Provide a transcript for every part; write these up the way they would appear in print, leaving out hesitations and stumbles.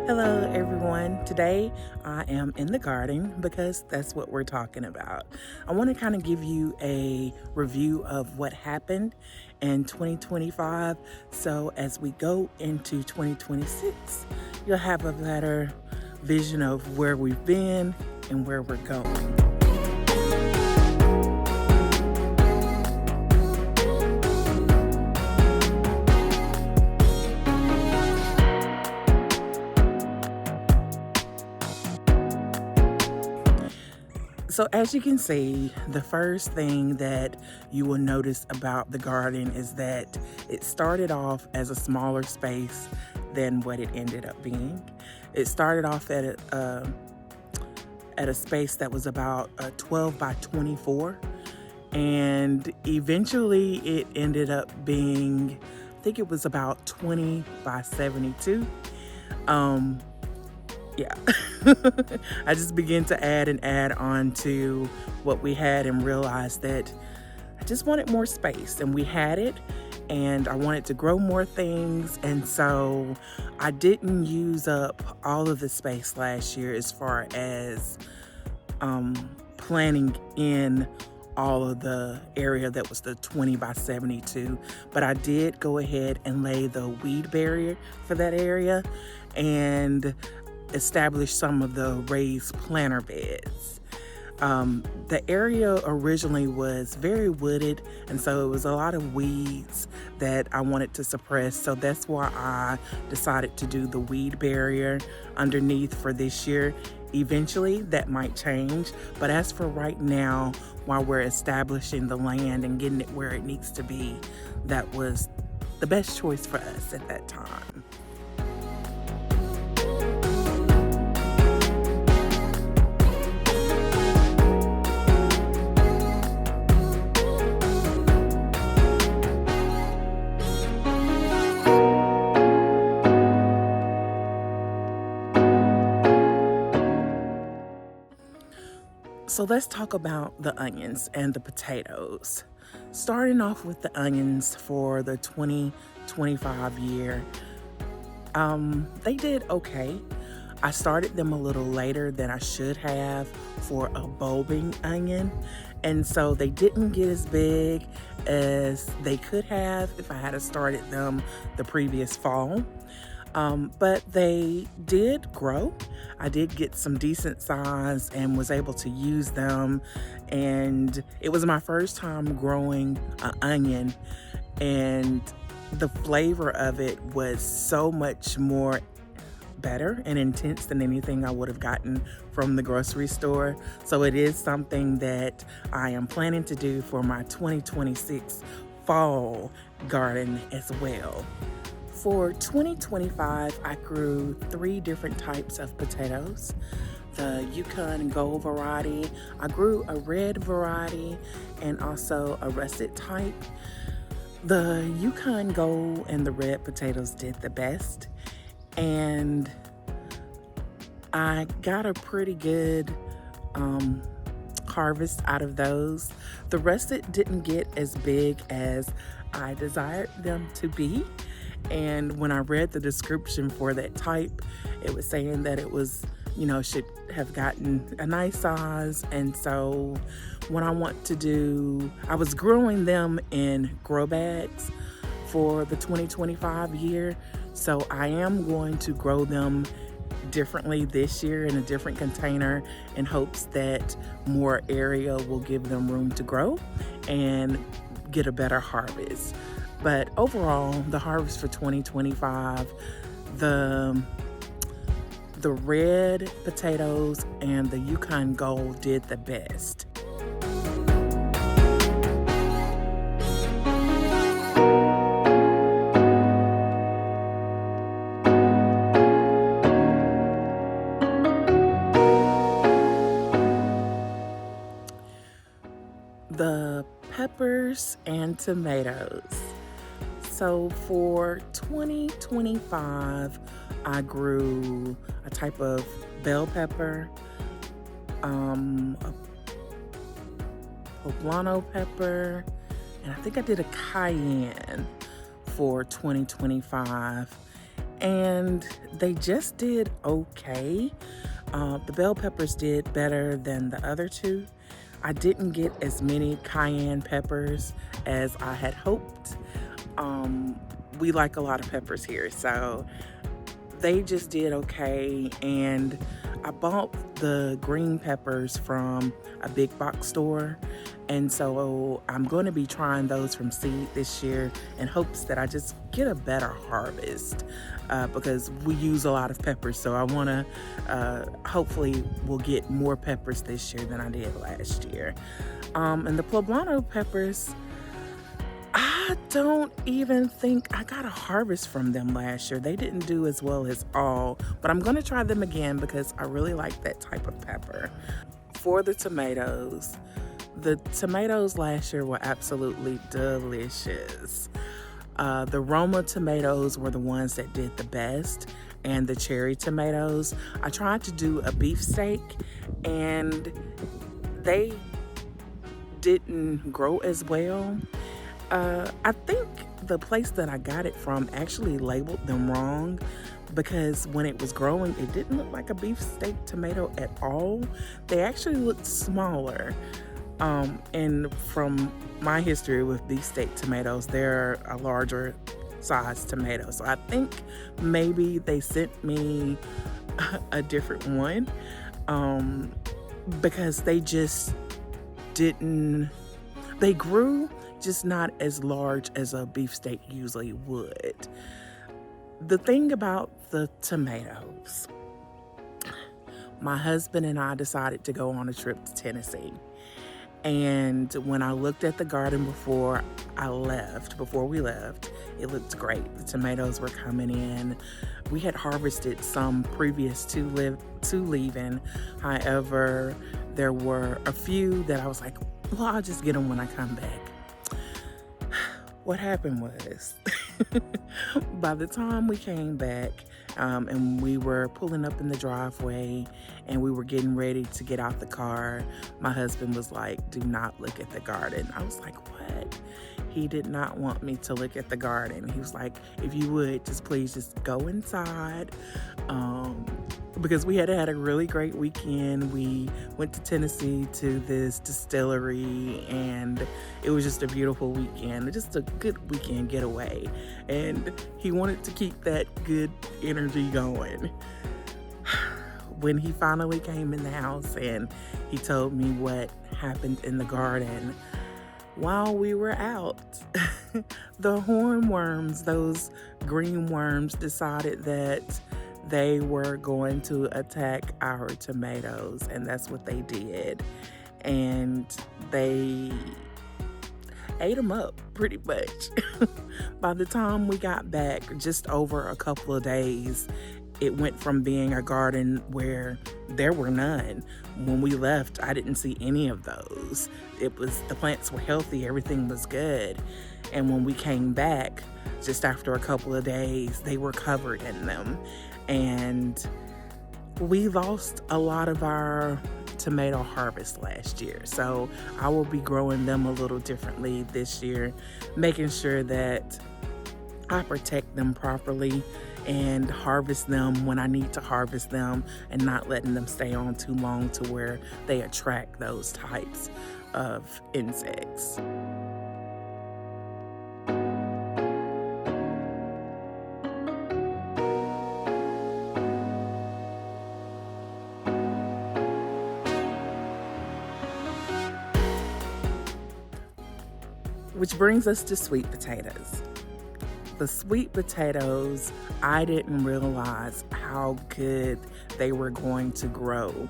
Hello, everyone. Today I am in the garden because that's what we're talking about. I want to kind of give you a review of what happened in 2025. So, as we go into 2026, you'll have a better vision of where we've been and where we're going. So, as you can see, the first thing that you will notice about the garden is that it started off as a smaller space than what it ended up being. It started off at a space that was about 12 by 24, and eventually it ended up being, I think it was about 20 by 72. Um, yeah. I just began to add and add on to what we had and realized that I just wanted more space, and we had it, and I wanted to grow more things. And so I didn't use up all of the space last year as far as planning in all of the area that was the 20 by 72, but I did go ahead and lay the weed barrier for that area and establish some of the raised planter beds. The area originally was very wooded, and so it was a lot of weeds that I wanted to suppress. So that's why I decided to do the weed barrier underneath for this year. Eventually, that might change, but as for right now, while we're establishing the land and getting it where it needs to be, that was the best choice for us at that time. So let's talk about the onions and the potatoes. Starting off with the onions for the 2025 year, they did okay. I started them a little later than I should have for a bulbing onion, and so they didn't get as big as they could have if I had started them the previous fall. But they did grow. I did get some decent size and was able to use them. And it was my first time growing an onion, and the flavor of it was so much more better and intense than anything I would have gotten from the grocery store. So it is something that I am planning to do for my 2026 fall garden as well. For 2025, I grew 3 different types of potatoes. The Yukon Gold variety, I grew a red variety, and also a russet type. The Yukon Gold and the red potatoes did the best, and I got a pretty good harvest out of those. The russet didn't get as big as I desired them to be. And when I read the description for that type, it was saying that it was, should have gotten a nice size. And so what I want to do, I was growing them in grow bags for the 2025 year. So I am going to grow them differently this year in a different container in hopes that more area will give them room to grow and get a better harvest. But overall, the harvest for 2025, the red potatoes and the Yukon Gold did the best. The peppers and tomatoes. So for 2025, I grew a type of bell pepper, a poblano pepper, and I think I did a cayenne for 2025. and they just did okay. The bell peppers did better than the other two. I didn't get as many cayenne peppers as I had hoped. We like a lot of peppers here, so they just did okay. And I bought the green peppers from a big box store, and so I'm going to be trying those from seed this year in hopes that I just get a better harvest, because we use a lot of peppers. So I want to hopefully we'll get more peppers this year than I did last year. And the poblano peppers, I don't even think I got a harvest from them last year. They didn't do as well as all, but I'm going to try them again because I really like that type of pepper. For the tomatoes last year were absolutely delicious. The Roma tomatoes were the ones that did the best, and the cherry tomatoes. I tried to do a beefsteak and they didn't grow as well. I think the place that I got it from actually labeled them wrong, because when it was growing, it didn't look like a beefsteak tomato at all. They actually looked smaller. And from my history with beefsteak tomatoes, they're a larger size tomato. So I think maybe they sent me a different one, because they just didn't, they grew just not as large as a beefsteak usually would. The thing about the tomatoes, my husband and I decided to go on a trip to Tennessee. And when I looked at the garden before we left, it looked great. The tomatoes were coming in. We had harvested some previous to leaving. However, there were a few that I was like, well, I'll just get them when I come back. What happened was, by the time we came back, and we were pulling up in the driveway and we were getting ready to get out the car, my husband was like, do not look at the garden. I was like, what? He did not want me to look at the garden. He was like, if you would, please just go inside. Because we had a really great weekend. We went to Tennessee to this distillery, and it was just a beautiful weekend, just a good weekend getaway. And he wanted to keep that good energy going. When he finally came in the house and he told me what happened in the garden while we were out, the hornworms, those green worms, decided that they were going to attack our tomatoes, and that's what they did. And they ate them up pretty much. By the time we got back, just over a couple of days, it went from being a garden where there were none. When we left, I didn't see any of those. The plants were healthy, everything was good. And when we came back, just after a couple of days, they were covered in them. And we lost a lot of our tomato harvest last year. So I will be growing them a little differently this year, making sure that I protect them properly and harvest them when I need to harvest them, and not letting them stay on too long to where they attract those types of insects. Which brings us to sweet potatoes. The sweet potatoes, I didn't realize how good they were going to grow.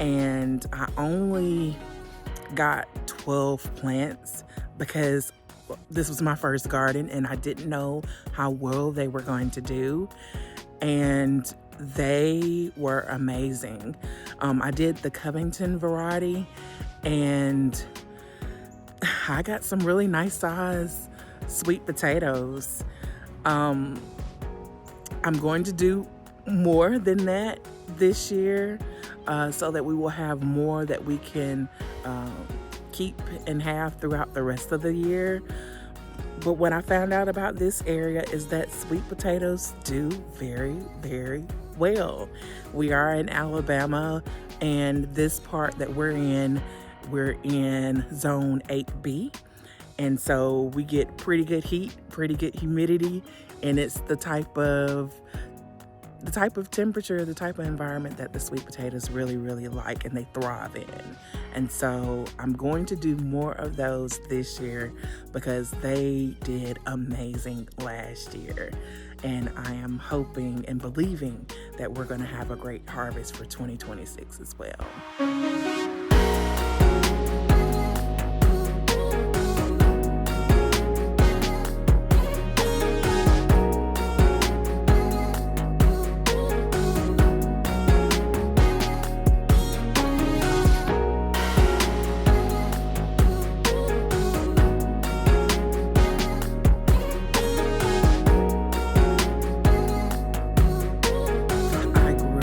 And I only got 12 plants because this was my first garden and I didn't know how well they were going to do. And they were amazing. I did the Covington variety, and I got some really nice size sweet potatoes. I'm going to do more than that this year, so that we will have more that we can keep and have throughout the rest of the year. But what I found out about this area is that sweet potatoes do very, very well. We are in Alabama, and this part that we're in zone 8B. And so we get pretty good heat, pretty good humidity, and it's the type of temperature, the type of environment that the sweet potatoes really, really like and they thrive in. And so I'm going to do more of those this year because they did amazing last year. And I am hoping and believing that we're going to have a great harvest for 2026 as well. I grew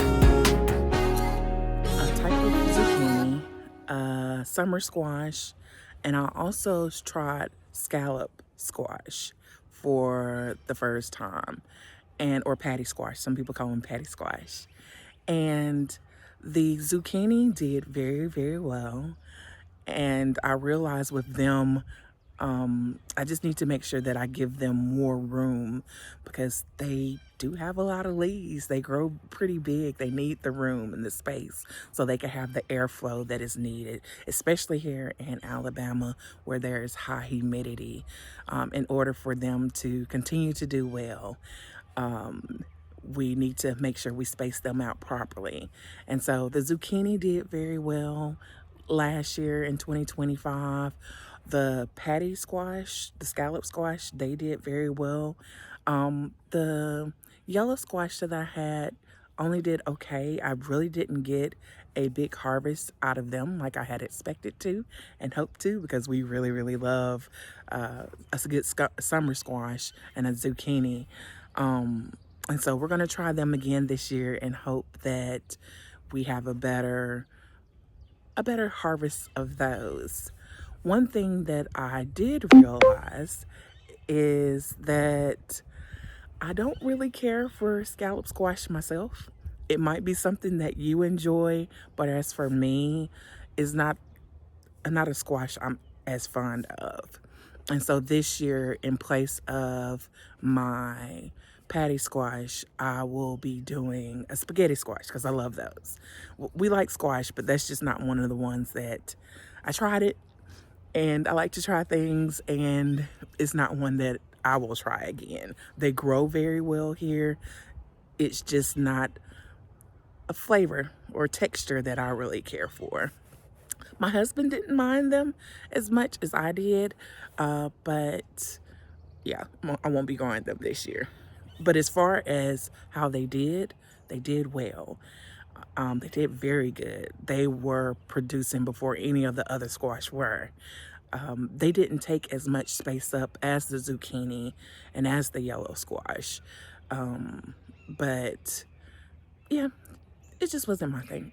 a type of zucchini, summer squash, and I also tried scallop squash for the first time, and or patty squash. Some people call them patty squash. And the zucchini did very, very well. And I realized with them, I just need to make sure that I give them more room because they do have a lot of leaves. They grow pretty big. They need the room and the space so they can have the airflow that is needed, especially here in Alabama where there is high humidity, in order for them to continue to do well. We need to make sure we space them out properly. And so the zucchini did very well last year in 2025. The patty squash, the scallop squash, they did very well. The yellow squash that I had only did okay. I really didn't get a big harvest out of them like I had expected to and hoped to because we really, really love a good summer squash and a zucchini. And so we're going to try them again this year and hope that we have a better harvest of those. One thing that I did realize is that I don't really care for scallop squash myself. It might be something that you enjoy, but as for me, is not a squash I'm as fond of. And so this year, in place of my patty squash, I will be doing a spaghetti squash because I love those. We like squash, but that's just not one of the ones that I tried it. And I like to try things, and it's not one that I will try again. They grow very well here. It's just not a flavor or texture that I really care for. My husband didn't mind them as much as I did, but yeah, I won't be growing them this year. But as far as how they did well. They did very good. They were producing before any of the other squash were. They didn't take as much space up as the zucchini and as the yellow squash. But yeah, it just wasn't my thing.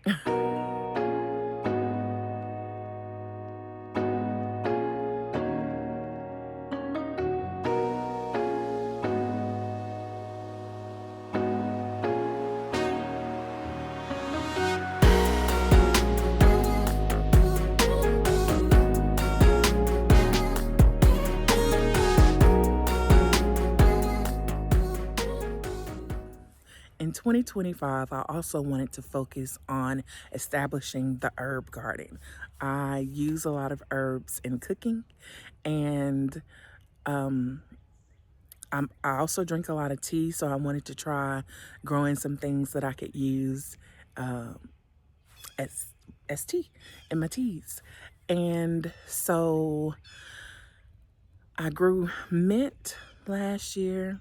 In 2025, I also wanted to focus on establishing the herb garden. I use a lot of herbs in cooking, and I also drink a lot of tea, so I wanted to try growing some things that I could use as tea in my teas. And so I grew mint last year,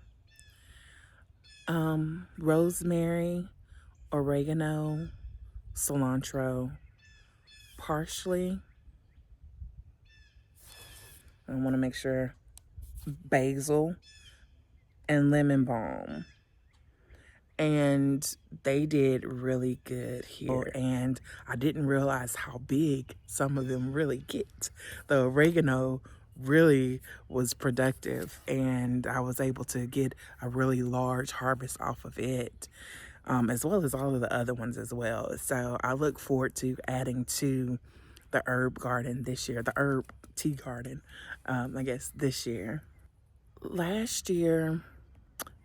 rosemary, oregano, cilantro, parsley. I want to make sure basil and lemon balm. And they did really good here. And I didn't realize how big some of them really get. The oregano really was productive, and I was able to get a really large harvest off of it, as well as all of the other ones as well. So I look forward to adding to the herb garden this year, the herb tea garden, I guess this year. Last year,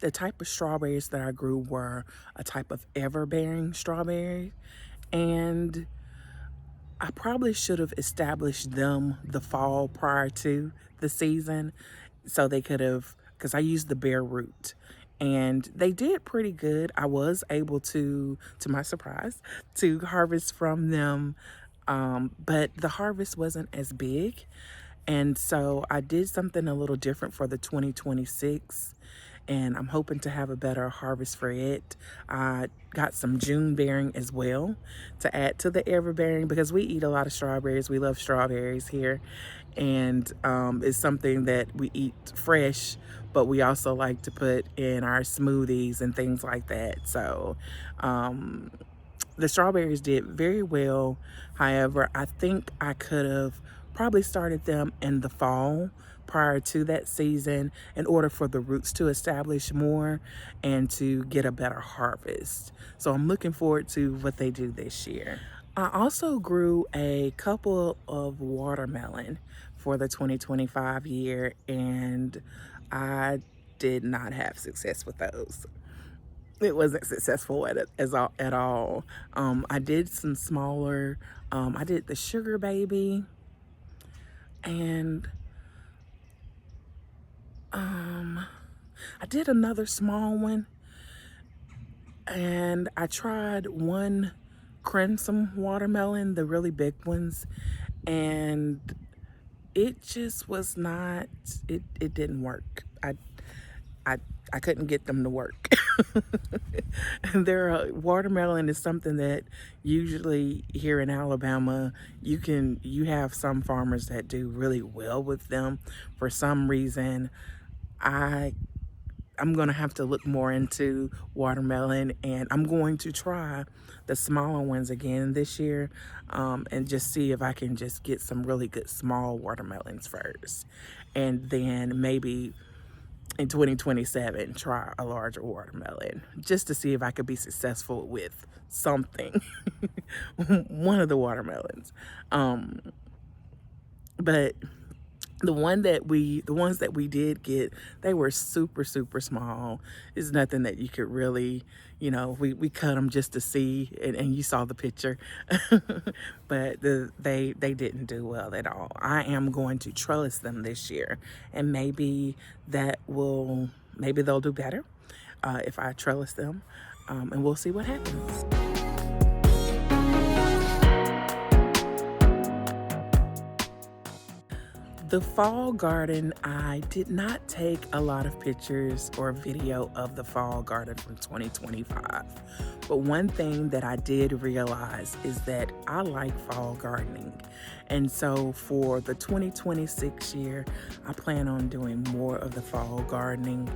the type of strawberries that I grew were a type of everbearing strawberry, and I probably should have established them the fall prior to the season so they could have, because I used the bare root and they did pretty good. I was able to my surprise, to harvest from them, but the harvest wasn't as big. And so I did something a little different for the 2026, and I'm hoping to have a better harvest for it. I got some June bearing as well to add to the everbearing because we eat a lot of strawberries. We love strawberries here, and it's something that we eat fresh, but we also like to put in our smoothies and things like that. So the strawberries did very well. However, I think I could have probably started them in the fall prior to that season in order for the roots to establish more and to get a better harvest. So I'm looking forward to what they do this year. I also grew a couple of watermelon for the 2025 year, and I did not have success with those. It wasn't successful at all. I did some smaller, I did the Sugar Baby, and I did another small one, and I tried one crimson watermelon, the really big ones, and it just was not, it didn't work. I, I couldn't get them to work. Watermelon is something that usually here in Alabama, you have some farmers that do really well with them. For some reason, I'm going to have to look more into watermelon, and I'm going to try the smaller ones again this year, and just see if I can just get some really good small watermelons first. And then maybe in 2027, try a larger watermelon just to see if I could be successful with something, one of the watermelons. But the ones that we did get, they were super, super small. It's nothing that you could really, we cut them just to see, and you saw the picture, but they didn't do well at all. I am going to trellis them this year, and maybe they'll do better if I trellis them, and we'll see what happens. The fall garden, I did not take a lot of pictures or video of the fall garden from 2025. But one thing that I did realize is that I like fall gardening. And so for the 2026 year, I plan on doing more of the fall gardening.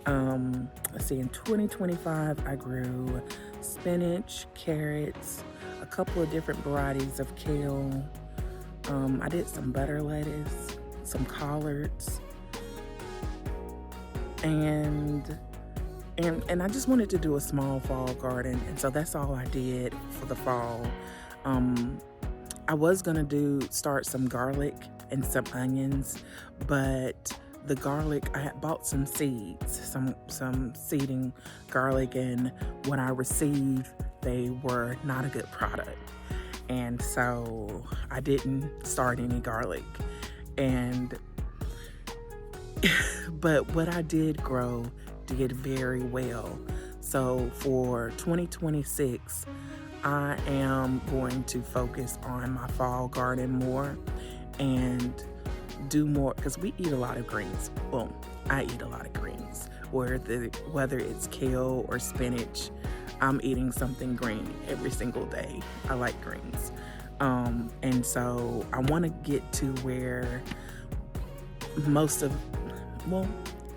Let's see, in 2025, I grew spinach, carrots, a couple of different varieties of kale. I did some butter lettuce, some collards, and I just wanted to do a small fall garden, and so that's all I did for the fall. I was gonna start some garlic and some onions, but the garlic, I had bought some seeds, some seeding garlic, and when I received, they were not a good product. And so I didn't start any garlic. But what I did grow did very well. So for 2026, I am going to focus on my fall garden more and do more, because we eat a lot of greens. Well, I eat a lot of greens, whether it's kale or spinach. I'm eating something green every single day. I like greens. And so I want to get to where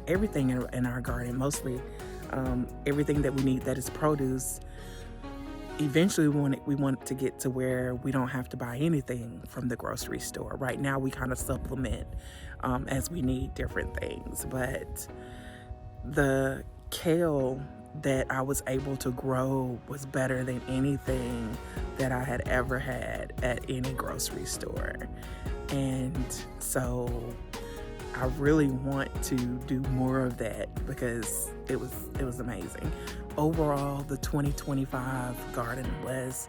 everything in our garden, mostly everything that we need that is produce, eventually we want to get to where we don't have to buy anything from the grocery store. Right now we kind of supplement as we need different things, but the kale that I was able to grow was better than anything that I had ever had at any grocery store. And so I really want to do more of that because it was amazing. Overall, the 2025 garden was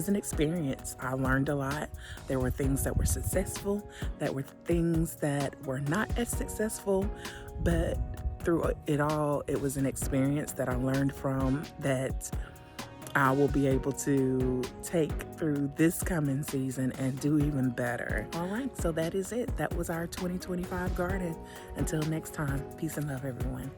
an experience. I learned a lot. There were things that were successful, there were things that were not as successful, but through it all, it was an experience that I learned from, that I will be able to take through this coming season and do even better. All right, so that is it. That was our 2025 garden. Until next time, peace and love, everyone.